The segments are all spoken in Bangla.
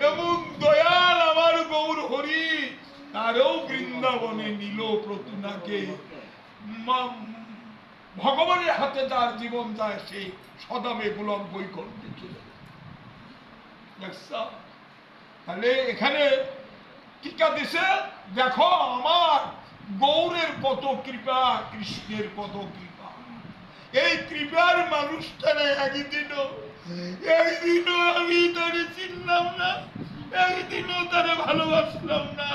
এমন দয়াল আমার গৌর হরি তারও বৃন্দাবনে নিল প্রতুনাকে। ভগবানের হাতে তার জীবন যায়, সে সদামে গোলাম বৈকুণ্ঠে চলে। তাহলে এখানে টিকা দিছে, দেখো আমার গৌরের কত কৃপা, কৃষ্ণের কত কৃপা। এই কৃপার মানুষটারে একদিনও আমি তারে চিনলাম না, একদিনও তারে ভালোবাসলাম না,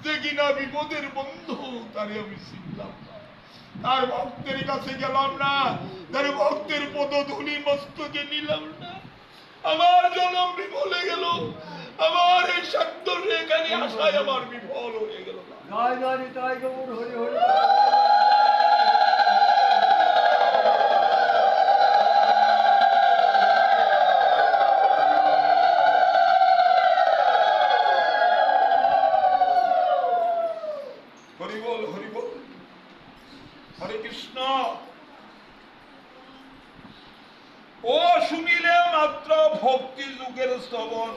যে কিনা বিপদের বন্ধু তারে আমি চিনলাম না, তার ভক্তের কাছে গেলাম না, তার ভক্তের পদধূলি মস্তকে নিলাম না। আমার জনম বিফলে গেল, আমার এই সান্তর এখানে আসায় আমার বিফল হয়ে গেল। হরি বল, হরি বল, হরে কৃষ্ণ। ও শুনিলে মাত্র ভক্তি যুগের স্তবন,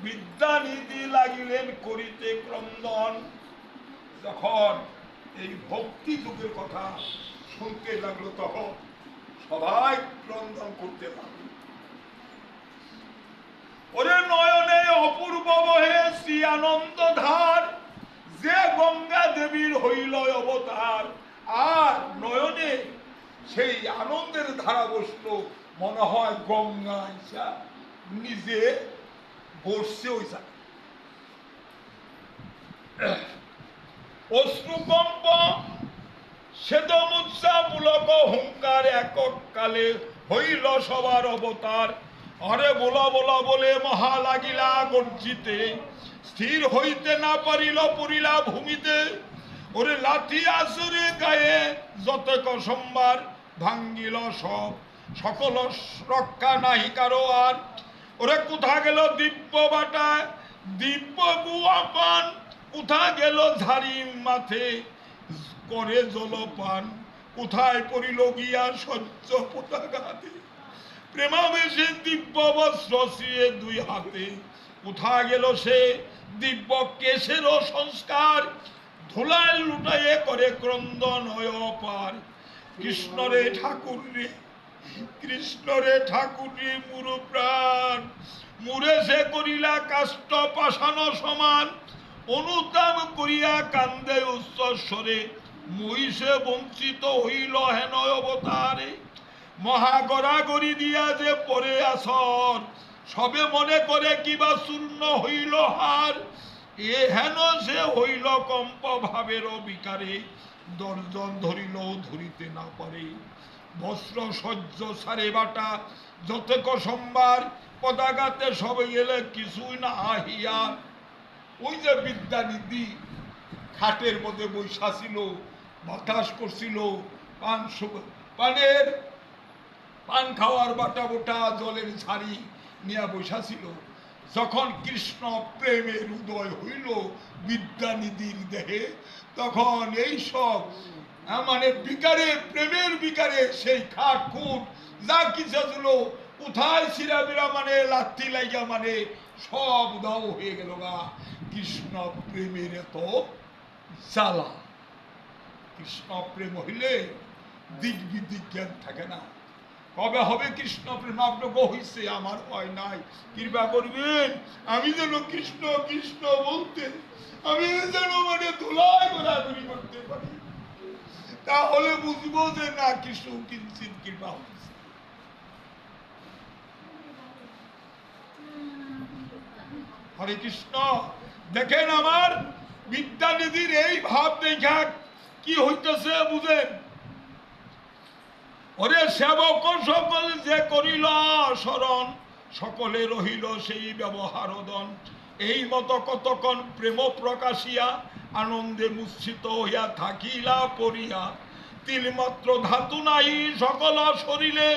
বিদ্যানিধি লাগিলেন করিতে ক্রন্দন। যখন এই ভক্তি যুগের কথা শুনতে লাগলো তখন সবাই ক্রন্দন করতে লাগলো। ওরে নয়নে অপূর্ব বহে শ্রী আনন্দ ধার, যে গঙ্গা দেবীর হইল অবতার। আর নয়নে সেই আনন্দের ধারা বসলো, মনে হয় গঙ্গা ইসা নিজে বসছে ওই জায়গায়। অশ্রুকম্প শ্বেতমুৎসা মূলক হুঙ্কার, একক কালে হইল সবার অবতার। আরে বলা বলা বলে মহা লাগিলা গর্জিতে, স্থির হইতে না পারিল পড়িলা ভূমিতে। ওরে লাঠি আসরে গায়ে যতক সম্বার, ভাঙ্গিল সব সকল রক্ষা নাহি কারো আর। ওরে কোথা গেল দিব্য বাটা দিব্য গুয়াপান, কোথা গেল ঝাড়ি মাথে করে জলপান। কোথায় পড়িল গিয়া সহ্য পতাকাতে, প্রেমাবেশে দিব্য বস্ত্র শ্রিয়ে দুই হাতে। কোথা গেল সে দিব্য কেশেরও সংস্কার, ধুলায় লুটাইয়ে করে ক্রন্দন হয় অপার। কৃষ্ণরে ঠাকুর রে, কৃষ্ণরে ঠাকুর রে মুরু প্রাণ, মুরে সে করিলা কাষ্ঠ পাষাণ সমান। অনুতাপ করিয়া কান্দে উচ্চ স্বরে, মহিষে বঞ্চিত হইল হেন অবতারে। মহাগরাগরি দিয়া যে পরে আসর, সবে মনে করে কিবা চূর্ণ হইল হার। এ হেন সে হইল কম্প ভাবের বিকারে, দর্জন ধরিল ধরিতে না পারে। বস্ত্র সহ্য সারে বাটা যতেক সম্বার, পদাঘাতে সবে গেলে কিছুই না আহিয়া। ওই যে বিদ্যানিধি খাটের মধ্যে বৈশা ছিল, বাতাস করছিল, পান খাওয়ার বাটা বোটা জলের ঝাড়ি নিয়ে বৈশা ছিল। যখন কৃষ্ণ প্রেমের উদয় হইল বিদ্যানিধির দেহে, তখন এই সব মানে বিকারে, প্রেমের বিকারে সেই খাট খুট যা কিছু ছিল, কোথায় ছিড়াবিরা মানে লাথি লাইগা মানে সব দাও হয়ে গেল গা। কৃষ্ণ প্রেমের এত জ্বালা। কৃষ্ণ প্রেম হইলে দিক বিদিক জ্ঞান থাকে না। কবে হবে কৃষ্ণ প্রেম? আপনাকে হইছে, আমার হয় নাই, কৃপা করবেন। আমি যেন কৃষ্ণ কৃষ্ণ বলতে, আমি যেন মানে ধুলায় ঘোরাঘুরি করতে পারি, তাহলে বুঝবো যে না কৃষ্ণ কিঞ্চিত কৃপা হয়েছে। হরে কৃষ্ণ। দেখেন আমার বিদ্যানিধির এই ভাব দেখা কি হইতেছে বুঝেন। ওরে সেবক সকল যে করিল শরণ, সকলে রহিল সেই ব্যবহারদন। এই মতো কতক্ষণ প্রেম প্রকাশিয়া, আনন্দে মুচ্ছিত হইয়া থাকিলা পড়িয়া। তিলমাত্র ধাতু নাই সকল শরীরে,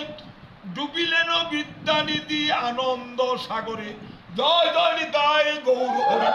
ডুবিলেন বিদ্যানিধি আনন্দ সাগরে। জয় জয় নিতাই গৌর হরি।